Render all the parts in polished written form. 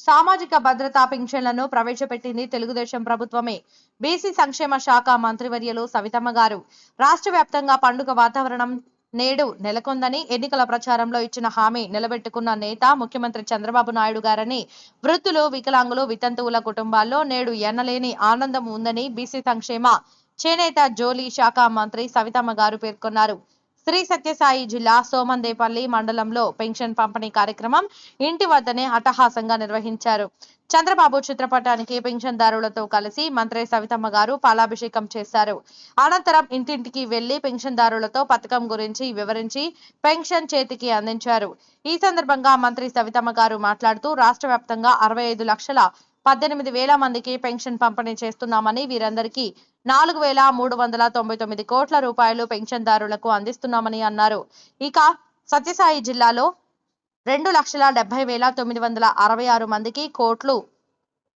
సామాజిక భద్రతా పింఛన్లను ప్రవేశపెట్టింది తెలుగుదేశం ప్రభుత్వమే. బీసీ సంక్షేమ శాఖ మంత్రివర్యులు సవితమ్మ గారు. రాష్ట్ర వ్యాప్తంగా పండుగ వాతావరణం నేడు నెలకొందని ఎన్నికల ప్రచారంలో ఇచ్చిన హామీ నిలబెట్టుకున్న నేత ముఖ్యమంత్రి చంద్రబాబు నాయుడు గారని, వృద్ధులు, వికలాంగులు, వితంతువుల కుటుంబాల్లో నేడు ఎన్నలేని ఆనందం ఉందని బీసీ సంక్షేమ చేనేత జోలి శాఖ మంత్రి సవితమ్మ గారు పేర్కొన్నారు. శ్రీ సత్యసాయి జిల్లా సోమందేపల్లి మండలంలో పెన్షన్ పంపిణీ కార్యక్రమం ఇంటి వద్దనే అట్టహాసంగా నిర్వహించారు. చంద్రబాబు చిత్రపటానికి పెన్షన్దారులతో కలిసి మంత్రి సవితమ్మ గారు పాలాభిషేకం చేశారు. అనంతరం ఇంటింటికి వెళ్లి పెన్షన్దారులతో పథకం గురించి వివరించి పెన్షన్ చేతికి అందించారు. ఈ సందర్భంగా మంత్రి సవితమ్మ గారు మాట్లాడుతూ రాష్ట్ర వ్యాప్తంగా 65,18,000 మందికి పెన్షన్ పంపిణీ చేస్తున్నామని, వీరందరికీ 4,399 కోట్ల రూపాయలు పెన్షన్దారులకు అందిస్తున్నామని అన్నారు. ఇక సత్యసాయి జిల్లాలో 2,70,966 మందికి కోట్లు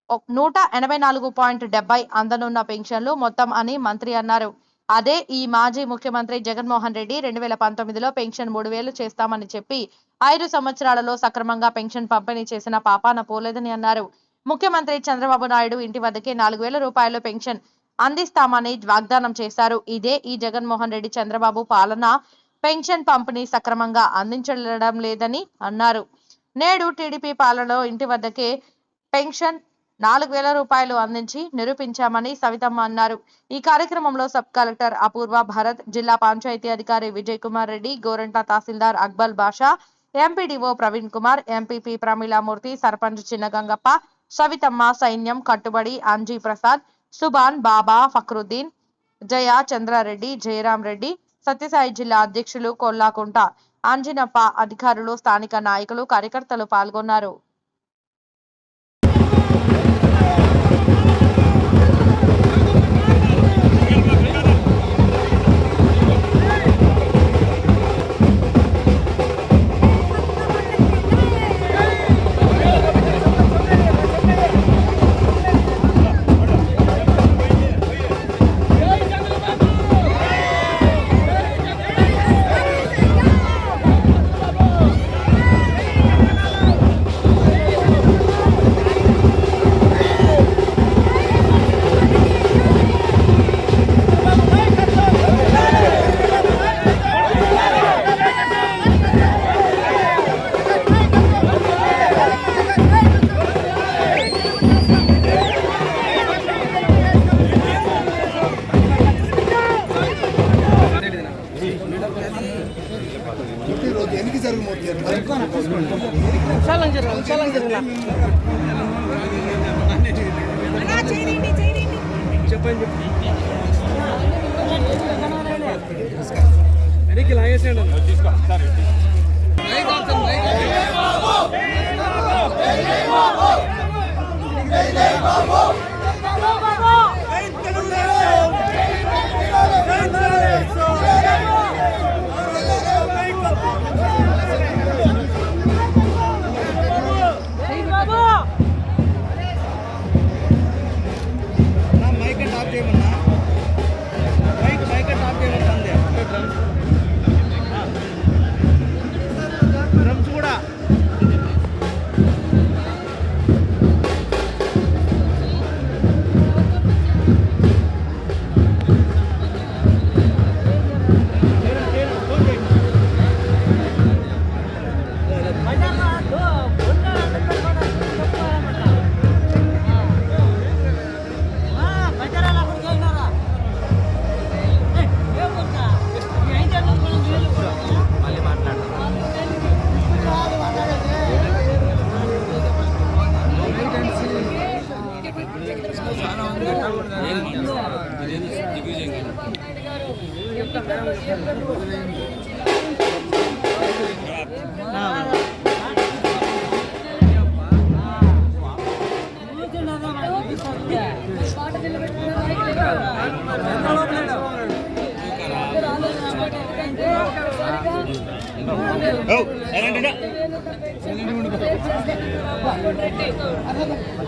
184.70 అందనున్న పెన్షన్లు మొత్తం అని మంత్రి అన్నారు. అదే ఈ మాజీ ముఖ్యమంత్రి జగన్మోహన్ రెడ్డి 2019లో పెన్షన్ 3,000 చేస్తామని చెప్పి 5 సంవత్సరాలలో సక్రమంగా పెన్షన్ పంపిణీ చేసిన పాపాన పోలేదని అన్నారు. ముఖ్యమంత్రి చంద్రబాబు నాయుడు ఇంటి వద్దకే 4,000 రూపాయలు పెన్షన్ అందిస్తామని వాగ్దానం చేశారు. ఇదే ఈ జగన్మోహన్ రెడ్డి చంద్రబాబు పాలన పెన్షన్ పంపిణీ సక్రమంగా అందించడం లేదని అన్నారు. నేడు టీడీపీ పాలనలో ఇంటి వద్దకే పెన్షన్ 4,000 రూపాయలు అందించి నిరూపించామని సవితమ్మ అన్నారు. ఈ కార్యక్రమంలో సబ్ కలెక్టర్ అపూర్వ భరత్, జిల్లా పంచాయతీ అధికారి విజయ్ కుమార్ రెడ్డి, గోరంట తహసీల్దార్ అక్బల్ బాషా, ఎంపీడీఓ ప్రవీణ్ కుమార్, ఎంపీపీ ప్రమీలామూర్తి, సర్పంచ్ చిన్నగంగప్ప, సవితమ్మ, సైన్యం, కట్టుబడి, అంజీ ప్రసాద్, సుబాన్, బాబా, ఫక్రుద్దీన్, జయ, చంద్రారెడ్డి, జయరాం రెడ్డి, సత్యసాయి జిల్లా అధ్యక్షులు కొల్లాకుంట అంజినప్ప, అధికారులు, స్థానిక నాయకులు, కార్యకర్తలు పాల్గొన్నారు.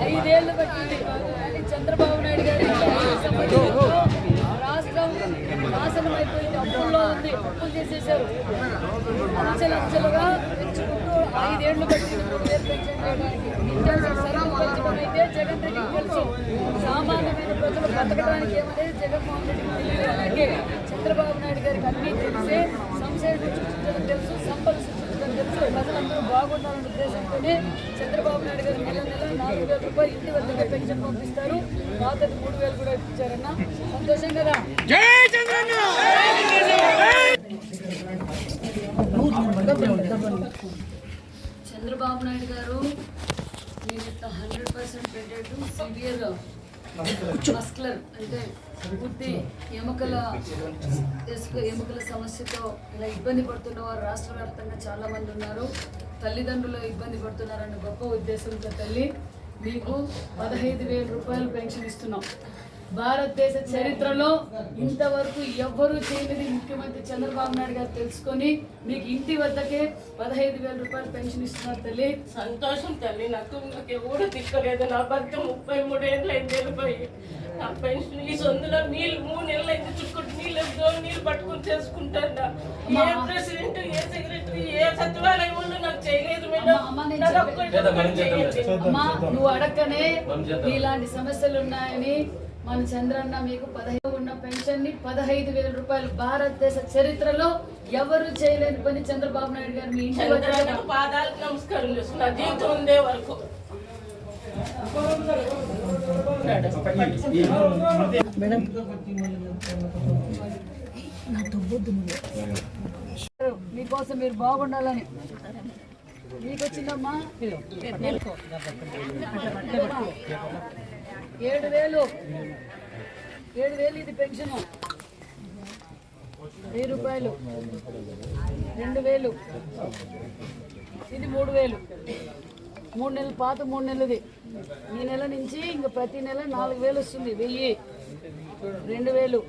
ఐదేళ్లు పట్టింది చంద్రబాబు నాయుడు గారి రాష్ట్రం నాశనం అయిపోయింది. అప్పుల్లో ఉంది, అప్పులు చేసేసారు. అంచెలంచెలుగా పెంచుకుంటూ 5 ఏళ్లు పట్టింది 3,000 పెన్షన్ చేయడానికి. నిత్యావసర సరుకులు పెంచడం అయితే జగన్ రెడ్డికి తెలుసు. సామాన్యమైన ప్రజలు బతకడానికి ఏమనేది జగన్మోహన్ రెడ్డికి తెలియదు. అలాగే చంద్రబాబు నాయుడు గారికి అన్నీ తెలిసే సంశయాలు సృష్టించడం తెలుసు, సంపద సృష్టించడం తెలుసు. ప్రజలందరూ బాగుండాలనే ఉద్దేశంతోనే చంద్రబాబు నాయుడు గారు నెల 4,000 రూపాయలు ఇంటి వద్దకే పెన్షన్ పంపిస్తారు. పాతది 3,000 కూడా ఇప్పించారన్న. సంతోషం కదా? చంద్రబాబు నాయుడు గారు మీరు 100% పెట్టేట్టు సివియర్ మస్కులర్ అంటే పూర్తి ఎముకల సమస్యతో ఇలా ఇబ్బంది పడుతున్న వారు రాష్ట్ర వ్యాప్తంగా చాలా మంది ఉన్నారు. తల్లిదండ్రులు ఇబ్బంది పడుతున్నారన్న గొప్ప ఉద్దేశంతో తల్లి మీకు 15,000 రూపాయలు పెన్షన్ ఇస్తున్నాం. భారతదేశ చరిత్రలో ఇంతవరకు ఎవ్వరూ చేయనిది ముఖ్యమంత్రి చంద్రబాబు నాయుడు గారు తెలుసుకొని మీకు ఇంటి వద్దకే 15,000 రూపాయలు పెన్షన్ ఇస్తున్నారు తల్లి. సంతోషం తల్లి. నాకు ఎవరు తిక్కలేదు. నా భర్త 33 ఏళ్ళు అయింది వెళ్ళిపోయి. నా పెన్షన్ ఈ సొందులో నీళ్ళు 3 నెలలు అయింది. చుట్టుకుంటూ నీళ్ళు పట్టుకుని చేసుకుంటాను. ఏ ప్రెసిడెంట్, ఏ సెక్రటరీ, ఏ సచివాలయంలో నాకు చేయలేదు మేడం. అమ్మా నువ్వు అడగనే ఇలాంటి సమస్యలు ఉన్నాయని మన చంద్రన్న మీకు 15 ఉన్న పెన్షన్ ని 15,000 రూపాయలు భారతదేశ చరిత్రలో ఎవరు చేయలేని పని చంద్రబాబు నాయుడు గారు మీ ఇంటి వద్ద పాదాలకు నమస్కారం చేస్తున్నా జీవితం ఉండే వరకు. మీకోసం మీరు బాగుండాలని మీకు వచ్చిందమ్మా 7,000 ఇది పెన్షన్. 1,000 రూపాయలు, 2,000 ఇది 3,000. 3 నెలలు పాత 3 నెలలది. ఈ నెల నుంచి ఇంకా ప్రతి నెల 4,000 వస్తుంది. 1,000, 2,000,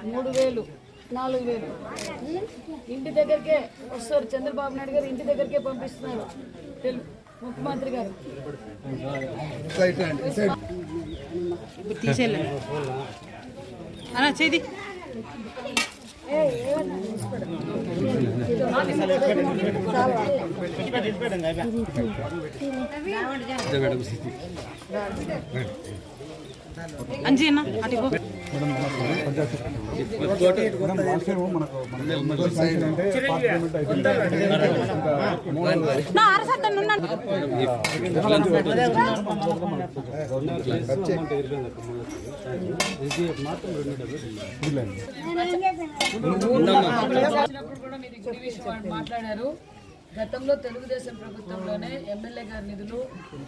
3,000, 4,000 ఇంటి దగ్గరికే వస్తారు. చంద్రబాబు నాయుడు గారు ఇంటి దగ్గరికే పంపిస్తున్నారు ముఖ్యమంత్రి గారు. చేది అంజీనా అటు మాట్లాడారు. గతంలో తెలుగుదేశం ప్రభుత్వంలోనే ఎమ్మెల్యే గారి నిధులు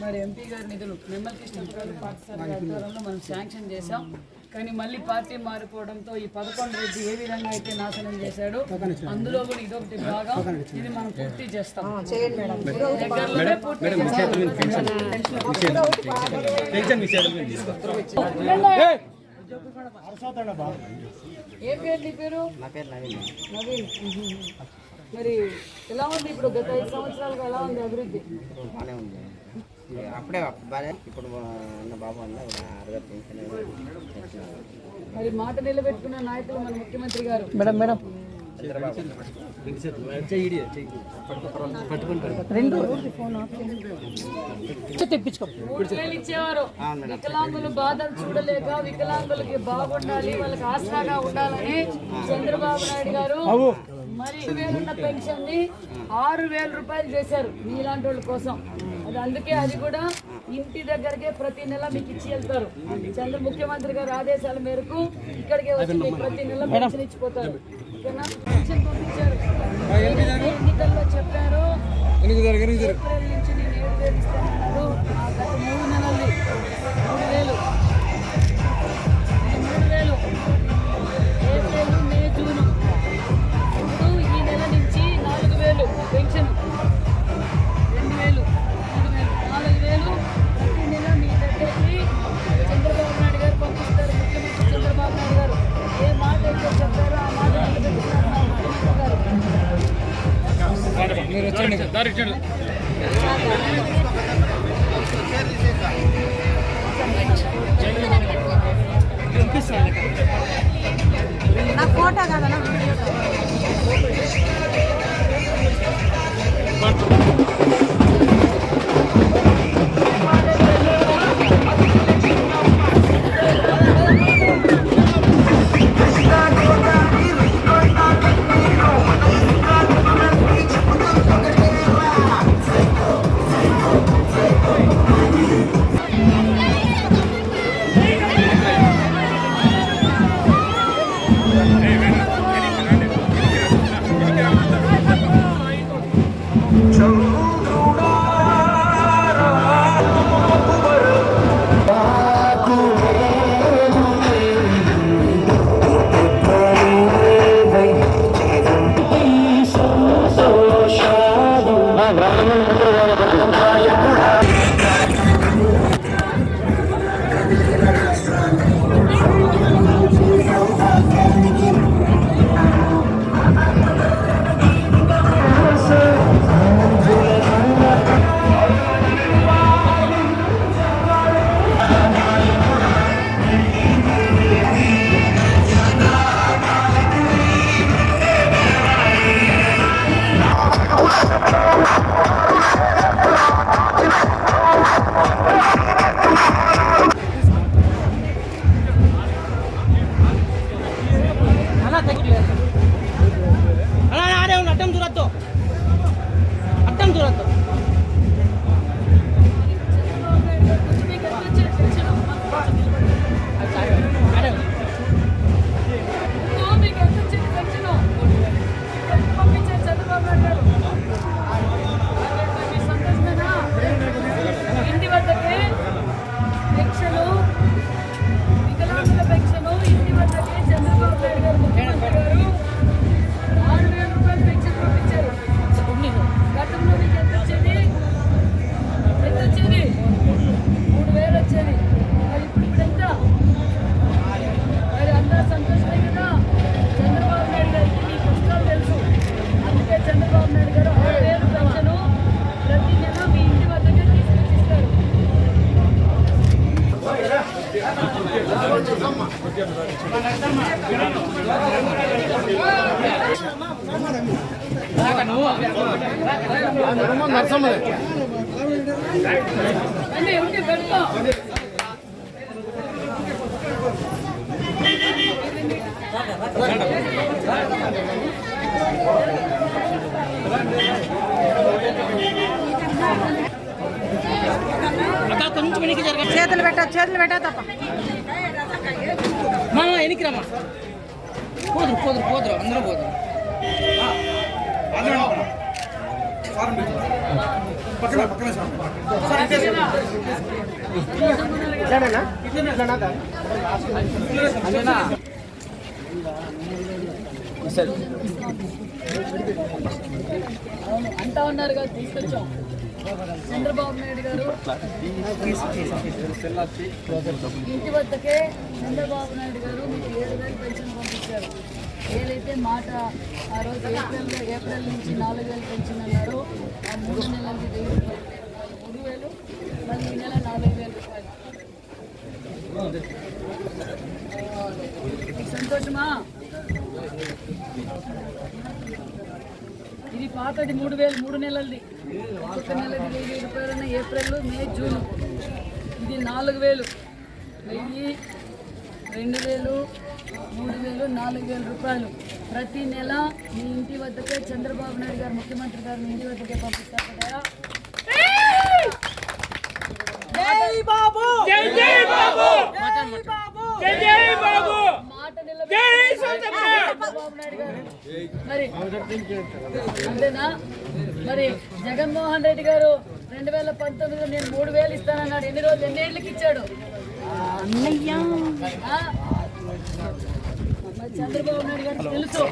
మరి ఎంపీ గారి నిధులు నిమ్మల కృష్ణ పాఠశాల ఆధ్వర్యంలో మనం శాంక్షన్ చేశాం. కానీ మళ్ళీ పార్టీ మారిపోవడంతో ఈ 11 రెడ్డి ఏ విధంగా అయితే నాశనం చేశాడో అందులో కూడా ఇదొకటి భాగం. ఇది మనం పూర్తి చేస్తాం. దగ్గరలోనే పూర్తి ఏం పేరు నీ పేరు? నవీన్. మరి ఎలా ఉంది ఇప్పుడు గత 5 సంవత్సరాలుగా ఎలా ఉంది అభివృద్ధి? బాగానే ఉంది. అప్పుడే బాగా ఇప్పుడు ఉన్న బాబు అన్న మరి మాట నిలబెట్టుకున్న నాయకులు మన ముఖ్యమంత్రి గారు. ఇచ్చేవారు. వికలాంగుల బాధలు చూడలేక వికలాంగులకి బాగుండాలి, వాళ్ళకి ఆసరాగా ఉండాలని చంద్రబాబు నాయుడు గారు మరి 1,000 ఉన్న పెన్షన్ ని 6,000 రూపాయలు చేశారు మీలాంటి వాళ్ళ కోసం. అందుకే అది కూడా ఇంటి దగ్గరకే ప్రతి నెల మీకు ఇచ్చి వెళ్తారు. ముఖ్యమంత్రి గారి ఆదేశాల మేరకు ఇక్కడికే వచ్చి మీకు ప్రతి నెల పెన్షన్ ఇచ్చిపోతారు. పెన్షన్ పంపించారు. ఎన్నికల్లో చెప్పారు ఏప్రిల్ నుంచి నేను 7,000 ఇస్తానన్నారు. గత 3 నెలలు 3,000, 3,000 ఏప్రిల్, మే, జూన్. ఇప్పుడు ఈ నెల నుంచి 4,000 పెన్షన్, 2,000, 3,000, 4,000 ప్రతి నెల మీ దగ్గరికి చంద్రబాబు నాయుడు గారు పంపిస్తారు. ముఖ్యమంత్రి చంద్రబాబు నాయుడు గారు ఏ మాట అయితే చెప్పారో ఆ మాట నిలబెట్టుకున్నారు మా ముఖ్యమంత్రి గారు. నాకు ఫోటో కదనా చేతులు పెట్టా తప్ప ఎనికిరమ్మా పోదురు అందరూ పోదురు అంటా ఉన్నారు కదా, తీసుకొచ్చాం. చంద్రబాబు నాయుడు గారు ఇంటి వద్దకే చంద్రబాబు నాయుడు గారు మీకు 7,000 పెన్షన్ పంపించారు. ఏదైతే మాట ఆ రోజు ఏప్రిల్ నుంచి 4,000 పెన్షన్ అన్నారు. ఆ 3 నెలలకి 1,000 రూపాయలు, 3,000, మళ్ళీ ఈ నెల 4,000 రూపాయలు. సంతోషమా? ఇది పాతది 3,000, 3 నెలలది. ఒక్కొక్క నెలది 1,000 రూపాయలన్న ఏప్రిల్, మే, జూన్. ఇది 4,000, 1,000, 2,000, 3,000, 4,000 రూపాయలు ప్రతి నెల మీ ఇంటి వద్దకే చంద్రబాబు నాయుడు గారు, ముఖ్యమంత్రి గారు మీ ఇంటి వద్దకే పంపిస్తారు కదా. మాట చంద్రబాబు నాయుడు గారు మరి అంతేనా? మరి జగన్మోహన్ రెడ్డి గారు 2019లో నేను 3,000 ఇస్తానన్నాడు. ఎన్ని ఏళ్ళకి ఇచ్చాడు? చంద్రబాబు నాయుడు గారు తెలుసు,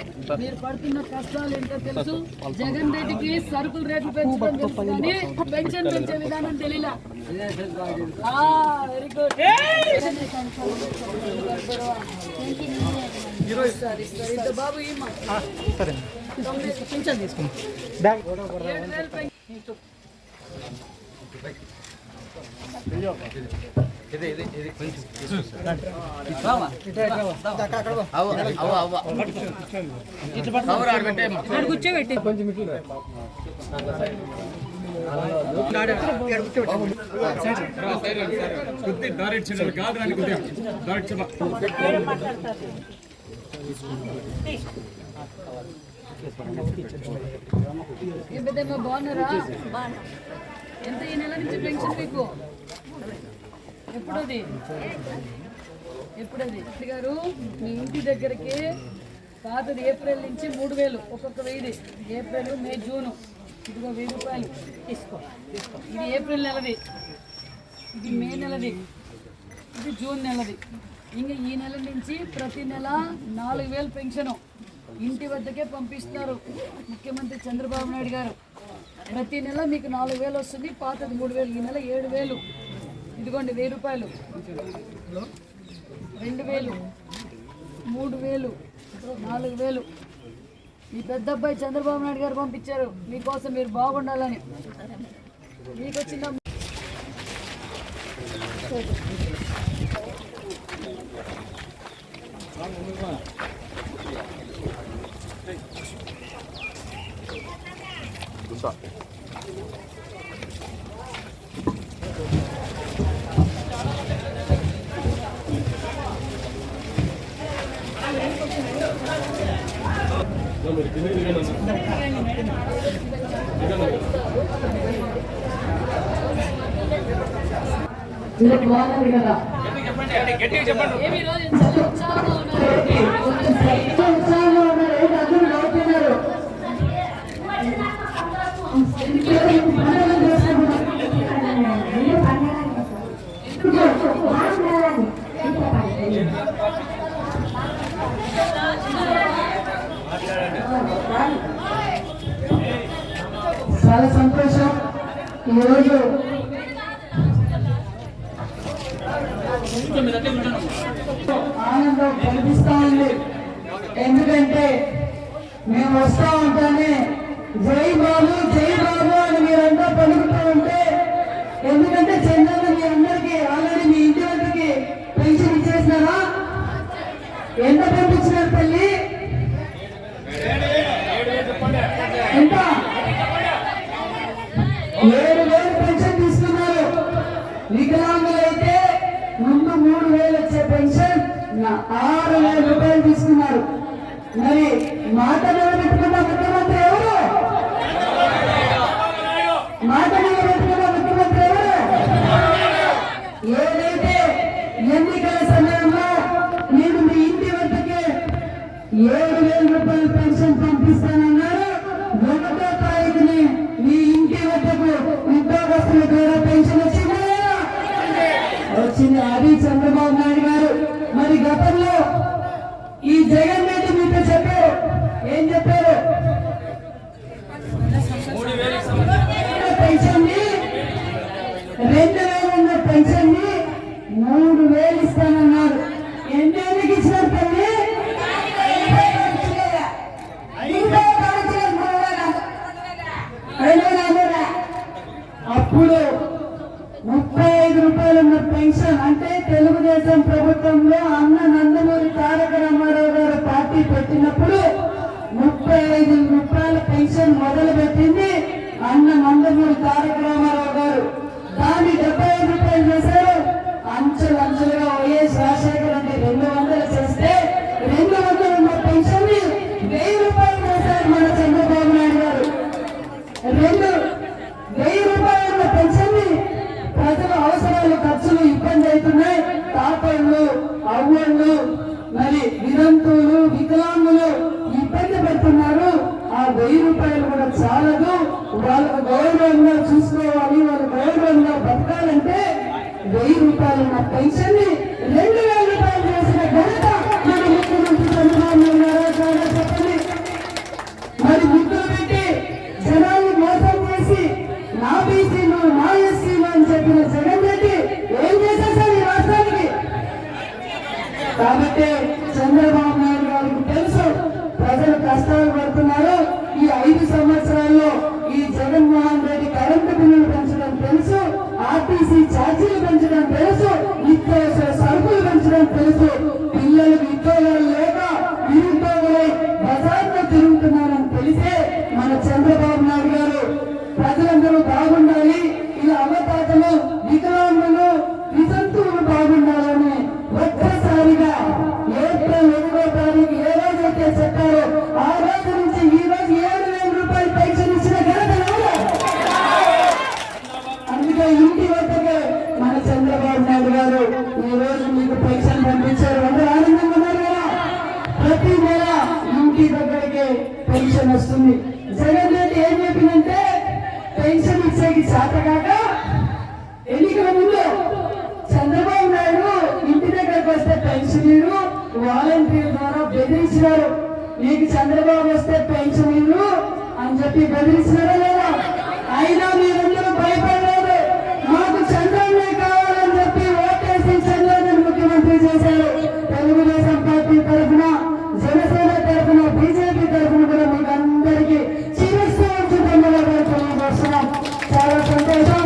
మీరు పడుతున్న కష్టాలు ఏంటో తెలుసు. జగన్ రెడ్డికి సరుకుల రేట్లు పెంచడం తెలుసు, కానీ పెన్షన్ పెంచే విధానం తెలియలా. Very good. బాబు పెన్షన్ తీసుకున్నాం. 7,000 కూర్చోబెట్టి బాగున్నారా? ఎంత ఈ నెల నుంచి పెన్షన్ మీకు? ఎప్పుడది గారు మీ ఇంటి దగ్గరికి పాతది ఏప్రిల్ నుంచి 3000 ఒక్కొక్క 1000 ఏప్రిల్ మే జూను ఇదిగో 1000 రూపాయలు తీసుకో. ఇది ఏప్రిల్ నెలది, ఇది మే నెలది, ఇది జూన్ నెలది. ఇంకా ఈ నెల నుంచి ప్రతి నెల 4000 పెన్షను ఇంటి వద్దకే పంపిస్తున్నారు ముఖ్యమంత్రి చంద్రబాబు నాయుడు గారు. ప్రతి నెల మీకు 4000 వస్తుంది, పాతది 3000. ఈ నెల 7000. ఇదిగోండి 1000 రూపాయలు, 2000, 3000, 4000. మీ పెద్ద అబ్బాయి చంద్రబాబు నాయుడు గారు పంపించారు మీకోసం, మీరు బాగుండాలని. మీకు వచ్చిన బాగుంది కదా? ఏమి రోజు చాలా ఉత్సాహంగా ఉన్నారు. చాలా సంతోషం. ఈరోజు ఆనందం కనిపిస్తా ఉంది. ఎందుకంటే మేము వస్తా ఉంటానే జై బాబు జై బాబు అని మీరంతా పలుకుతూ ఉంటే, ఎందుకంటే చంద్రబాబు మీ అందరికీ ఆల్రెడీ మీ ఇంటి వద్దకి పెన్షన్ ఇచ్చేసినారా? ఎంత పంపించినారు తల్లి? ఎంత? 7000 పెన్షన్ తీసుకున్నారు. వికలాంగులైతే ముందు 3000 వచ్చే పెన్షన్ 6000 రూపాయలు తీసుకున్నారు. మరి మాట నిలబెట్టుకున్న ముఖ్యమంత్రి ఎవరు? మాట నిలబెట్టుకున్న ముఖ్యమంత్రి ఎవరు? ఏదైతే ఎన్నికల సమయంలో నేను మీ ఇంటి వద్దకే 7000 రూపాయల పెన్షన్ పంపిస్తానన్నారు. 1వ తారీఖుని మీ ఇంటి వద్దకు ఉద్యోగస్తుల ద్వారా పెన్షన్ వచ్చింది. అది చంద్రబాబు నాయుడు గారు. మరి గతంలో ఈ జగన్ రెడ్డి మీతో చెప్పారు, ఏం చెప్పారు? పెన్షన్ ని 2000 ఉన్న పెన్షన్ ని 3000 ఇస్తానన్నారు. ఎన్నేళ్ళకి ఇచ్చినారు తల్లి? అప్పుడు 35 రూపాయలు ఉన్న పెన్షన్, అంటే తెలుగుదేశం ప్రభుత్వంలో అన్న నందమూరి తారక రామారావు గారు పార్టీ పెట్టినప్పుడు 35 రూపాయల పెన్షన్ మొదలు పెట్టింది అన్న నందమూరి తారక రామారావు గారు. దాన్ని 75 రూపాయలు చేశారు. అంచెలంచెలుగా వైఎస్ రాజశేఖర రెడ్డి 200 చేస్తే 200 ఉన్న పెన్షన్ ని 1000 రూపాయలు చేశారు మన చంద్రబాబు నాయుడు గారు. 1000 రూపాయలు ఉన్న పెన్షన్ ని ప్రజల అవసరాలు, ఖర్చులు ఇబ్బంది అవుతున్నాయి. తాతళ్ళు, అవ్వళ్ళు, మరి వితంతువులు, వికలాంగులు ఇబ్బంది పెడుతున్నారు. ఆ 1000 రూపాయలు కూడా చాలదు. వాళ్ళకు గౌరవంగా చూసుకోవాలి, వాళ్ళు గౌరవంగా బతకాలంటే 1000 రూపాయలు ఉన్న పెన్షన్ ని 2000 రూపాయలు చేసిన ఘనత మన ముఖ్యమంత్రి చంద్రబాబు నాయుడు గారు. చెప్పండి. మరి ముద్దులు పెట్టి జనాన్ని మోసం చేసి నా బీసీలు, నా ఎస్సీలు అని చెప్పిన జగన్ రెడ్డి ఏం చేసేసారు ఈ రాష్ట్రానికి? కాబట్టి చంద్రబాబు నాయుడు గారికి తెలుసు ప్రజలు కష్టాలు పడుతున్నారు. ఈ 5 సంవత్సరాల్లో ఈ జగన్మోహన్ రెడ్డి కరెంటు బిల్లులు పెంచడం తెలుసు, ఆర్టీసీ ఛార్జీలు పెంచడం తెలుసు. ఈ నిత్యావసర సరుకులు పెంచడం తెలుసు. పిల్లలకు ఉద్యోగాలు లేక నిరుద్యోగులై బజార్లో తిరుగుతున్నారని తెలిసే మన చంద్రబాబు నాయుడు గారు ప్రజలందరూ బాగుండాలి, ఇలా అవతాతలు వికలాంగులు వితంతువులు బాగుండాలని ఒక్కసారిగా ఏప్రిల్ 1వ తారీఖు ఏ రోజైతే చెప్పారో ఆ రోజు నుంచి ఈ రోజు 7,000 రూపాయలు పెన్షన్ ఇచ్చిన ఘనత ఎవరు? అందుకే ఇంటి వద్దకే మన చంద్రబాబు నాయుడు గారు ఈ రోజు మీకు పెన్షన్ పంపించారు. అందరూ ఆనందంగా ఉన్నారు కదా. ప్రతి నెల ఇంటి దగ్గరికి పెన్షన్ వస్తుంది. జగన్ రెడ్డి ఏం చెప్పిందంటే పెన్షన్ ఇచ్చేకి చేతకాక ఎన్నికల ముందు చంద్రబాబు నాయుడు ఇంటి దగ్గరకు వస్తే పెన్షన్ ఇవ్వరు, వాలంటీర్ ద్వారా బెదిరించినారు. నీకు చంద్రబాబు వస్తే పెన్షన్ ఇవ్వరు అని చెప్పి బెదిరించినారా లేదా? అయినా మీరందరూ భయపడలేదు. మాకు చంద్రన్నే కావాలని చెప్పి ఓటేసి చంద్రబాబు ముఖ్యమంత్రి చేశారు. తెలుగుదేశం పార్టీ తరఫున, జనసేన తరఫున, బీజేపీ తరఫున కూడా మీకు అందరికీ చిరస్థాయి ధన్యవాదాలు తెలియజేస్తున్నాం. చాలా సంతోషం.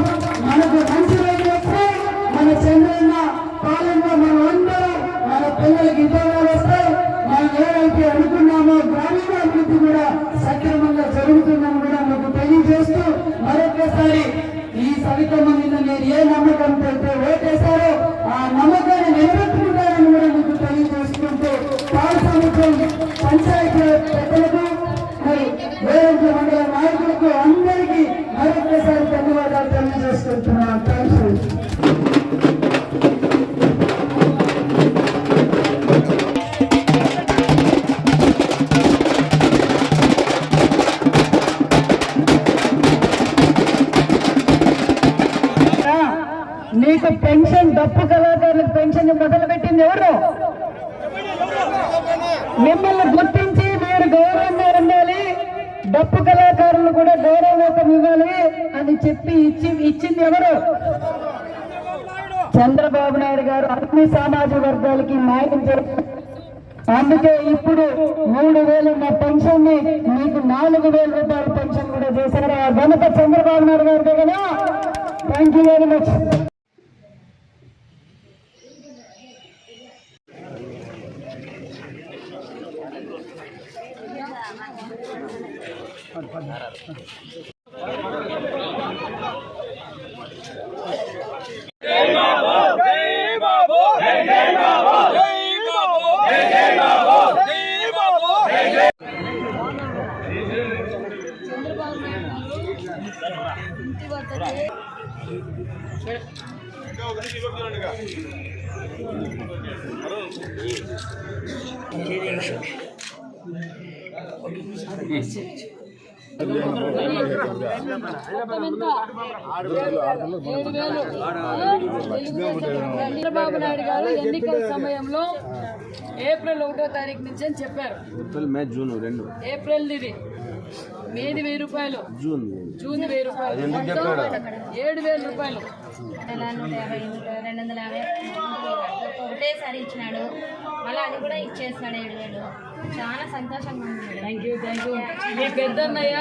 మనకు మంచి రోజులు వస్తాయి. మన చంద్రన్న పాలనలో మనం అందరం మన పిల్లలకి ఉద్యోగాలు వస్తాయి. మనం ఏదైతే అనుకున్నామో గ్రామీణ అభివృద్ధి కూడా సక్రమంగా జరుగుతుందని కూడా మీకు తెలియజేస్తూ మరొకసారి ఈ సవితమ్మ మీద మీరు ఏ నమ్మకంతో అయితే ఓటేశారో ఆ నమ్మకాన్ని నిలబెట్టుకుంటారని కూడా మీకు తెలియజేసుకుంటూ పాలసముద్రం పంచాయతీ పెద్దలకు మరి వేరే మండల నాయకులకు అందరికీ మరొకసారి ధన్యవాదాలు తెలియజేసుకుంటున్నాను. Thank you. మీకు పెన్షన్ డప్పు కళాకారులకు పెన్షన్ మొదలుపెట్టింది ఎవరు? మిమ్మల్ని గుర్తించి మీరు గౌరవంగా ఉండాలి, డప్పు కళాకారులు కూడా గౌరవం ఇవ్వాలి అని చెప్పి ఇచ్చింది ఎవరు? చంద్రబాబు నాయుడు గారు అన్ని సామాజిక వర్గాలకి న్యాయం చేస్తారు. అందుకే ఇప్పుడు 3,000 ఉన్న పెన్షన్ ని మీకు 4,000 రూపాయల పెన్షన్ కూడా చేశారు. ఆ ఘనత చంద్రబాబు నాయుడు గారిదే కదా. Thank you very much. Chandrababu Naidu గారు ఎన్నికల సమయంలో ఏప్రిల్ 1వ తారీఖు నుంచి అని చెప్పారు. ఏప్రిల్ ఇది, మేది 1,000 రూపాయలు, జూన్ 1,000 రూపాయలు, 7,000 రూపాయలు. 250 ఒకటేసారి ఇచ్చినాడు. మళ్ళీ అది కూడా ఇచ్చేస్తాడు 7,000. చాలా సంతోషంగా ఉంది. Thank you. మీ పెద్దన్నయ్య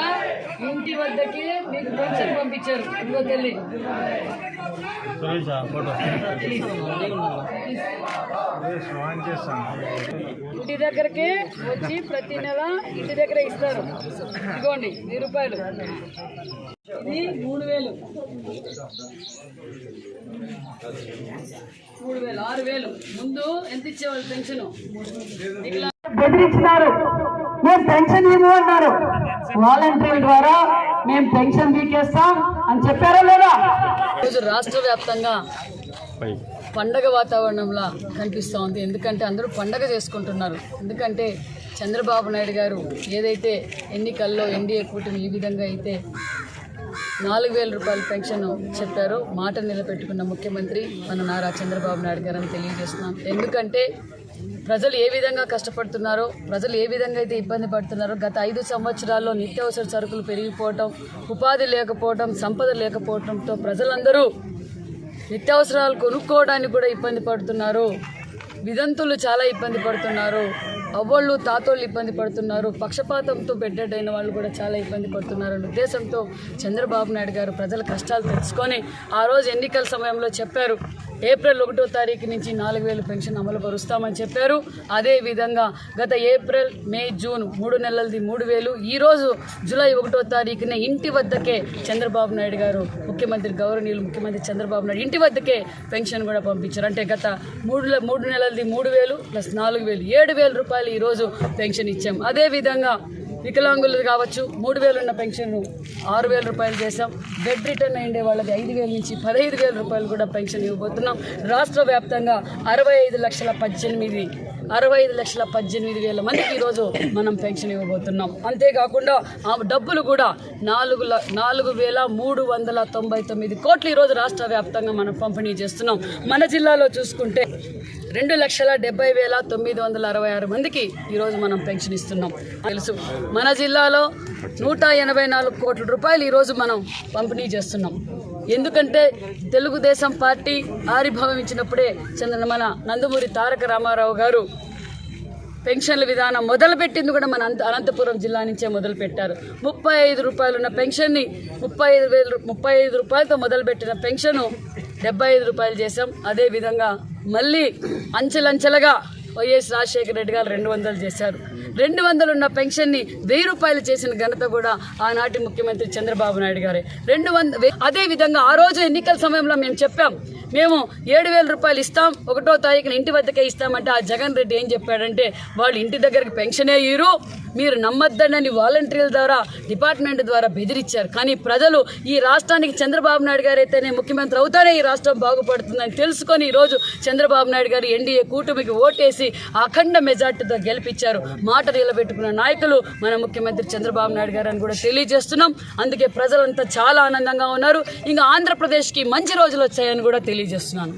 ఇంటి వద్దకి మీకు పెన్షన్ పంపించారు. ఇంకో తల్లి ఇంటి దగ్గరకే వచ్చి ప్రతి నెల ఇంటి దగ్గర ఇస్తారు. ఇదిగోండి 1,000 రూపాయలు. ఇది 3,000, 6,000. ముందు ఎంత ఇచ్చేవాళ్ళు పెన్షన్? బెదిరించినారు, మేము పెన్షన్ ఇవ్వమన్నారు. వాలంటీర్ల ద్వారా మేము పెన్షన్ తీకేస్తాం అని చెప్పారా లేదా? ఈరోజు రాష్ట్ర వ్యాప్తంగా పండగ వాతావరణంలా కనిపిస్తూ ఉంది. ఎందుకంటే అందరూ పండగ చేసుకుంటున్నారు. ఎందుకంటే చంద్రబాబు నాయుడు గారు ఏదైతే ఎన్నికల్లో ఎన్డీఏ కూటమి ఈ విధంగా అయితే 4,000 రూపాయల పెన్షన్ చెప్పారో మాట నిలబెట్టుకున్న ముఖ్యమంత్రి మన నారా చంద్రబాబు నాయుడు గారు అని తెలియజేస్తున్నాం. ఎందుకంటే ప్రజలు ఏ విధంగా కష్టపడుతున్నారో, ప్రజలు ఏ విధంగా అయితే ఇబ్బంది పడుతున్నారో, గత 5 సంవత్సరాల్లో నిత్యావసర సరుకులు పెరిగిపోవటం, ఉపాధి లేకపోవటం, సంపద లేకపోవడంతో ప్రజలందరూ నిత్యావసరాలు కొనుక్కోవడానికి కూడా ఇబ్బంది పడుతున్నారు. వితంతులు చాలా ఇబ్బంది పడుతున్నారు. అవ్వళ్ళు తాతోళ్ళు ఇబ్బంది పడుతున్నారు. పక్షపాతంతో బెడ్డెడ్ అయిన వాళ్ళు కూడా చాలా ఇబ్బంది పడుతున్నారు అనే ఉద్దేశంతో చంద్రబాబు నాయుడు గారు ప్రజల కష్టాలు తెలుసుకొని ఆ రోజు ఎన్నికల సమయంలో చెప్పారు, ఏప్రిల్ 1వ తారీఖు నుంచి 4,000 పెన్షన్ అమలు పరుస్తామని చెప్పారు. అదేవిధంగా గత ఏప్రిల్, మే, జూన్ 3 నెలలది 3,000. ఈరోజు జూలై 1వ తారీఖున ఇంటి వద్దకే చంద్రబాబు నాయుడు గారు గౌరవనీయులు ముఖ్యమంత్రి చంద్రబాబు నాయుడు ఇంటి వద్దకే పెన్షన్ కూడా పంపించారు. అంటే గత 3 నెలలది 3,000 ప్లస్ 4,000 7,000 రూపాయలు ఈరోజు పెన్షన్ ఇచ్చాం. అదేవిధంగా వికలాంగులు కావచ్చు 3,000 ఉన్న పెన్షన్ 6,000 రూపాయలు చేశాం. బెడ్ రిటర్న్ అయ్యే వాళ్ళది 5,000 నుంచి 15,000 రూపాయలు కూడా పెన్షన్ ఇవ్వబోతున్నాం. రాష్ట్ర వ్యాప్తంగా 65,18,000 మందికి ఈరోజు మనం పెన్షన్ ఇవ్వబోతున్నాం. అంతేకాకుండా ఆ డబ్బులు కూడా 4,399 కోట్లు ఈరోజు రాష్ట్ర వ్యాప్తంగా మనం పంపిణీ చేస్తున్నాం. మన జిల్లాలో చూసుకుంటే 2,70,966 మందికి ఈరోజు మనం పెన్షన్ ఇస్తున్నాం. తెలుసు మన జిల్లాలో 184 కోట్ల రూపాయలు ఈరోజు మనం పంపిణీ చేస్తున్నాం. ఎందుకంటే తెలుగుదేశం పార్టీ ఆవిర్భవించినప్పుడే మన నందమూరి తారక రామారావు గారు పెన్షన్ల విధానం మొదలుపెట్టింది కూడా మన అనంతపురం జిల్లా నుంచే మొదలుపెట్టారు. 35 రూపాయలు ఉన్న పెన్షన్ని 35 రూపాయలతో మొదలుపెట్టిన పెన్షను 75 రూపాయలు చేశాం. అదేవిధంగా మళ్ళీ అంచెలంచెలుగా వైఎస్ రాజశేఖర రెడ్డి గారు 200 చేశారు. 200 ఉన్న పెన్షన్ని 1,000 రూపాయలు చేసిన ఘనత కూడా ఆనాటి ముఖ్యమంత్రి చంద్రబాబు నాయుడు గారే. 200. అదేవిధంగా ఆ రోజు ఎన్నికల సమయంలో మేము చెప్పాం, మేము 7,000 రూపాయలు ఇస్తాం, 1వ తారీఖున ఇంటి వద్దకే ఇస్తామంటే ఆ జగన్ రెడ్డి ఏం చెప్పాడంటే, వాళ్ళు ఇంటి దగ్గరికి పెన్షనే ఇయ్యరు, మీరు నమ్మొద్దని వాలంటీర్ల ద్వారా డిపార్ట్మెంట్ ద్వారా బెదిరించారు. కానీ ప్రజలు ఈ రాష్ట్రానికి చంద్రబాబు నాయుడు గారు అయితేనే ముఖ్యమంత్రి అవుతానే ఈ రాష్ట్రం బాగుపడుతుందని తెలుసుకొని ఈరోజు చంద్రబాబు నాయుడు గారు ఎన్డీఏ కూటమికి ఓటేసి అఖండ మెజార్టీతో గెలిపించారు. మాట నిలబెట్టుకున్న నాయకులు మన ముఖ్యమంత్రి చంద్రబాబు నాయుడు గారు అని కూడా తెలియజేస్తున్నాం. అందుకే ప్రజలంతా చాలా ఆనందంగా ఉన్నారు. ఇంకా ఆంధ్రప్రదేశ్కి మంచి రోజులు వచ్చాయని కూడా తెలియజేస్తున్నాను.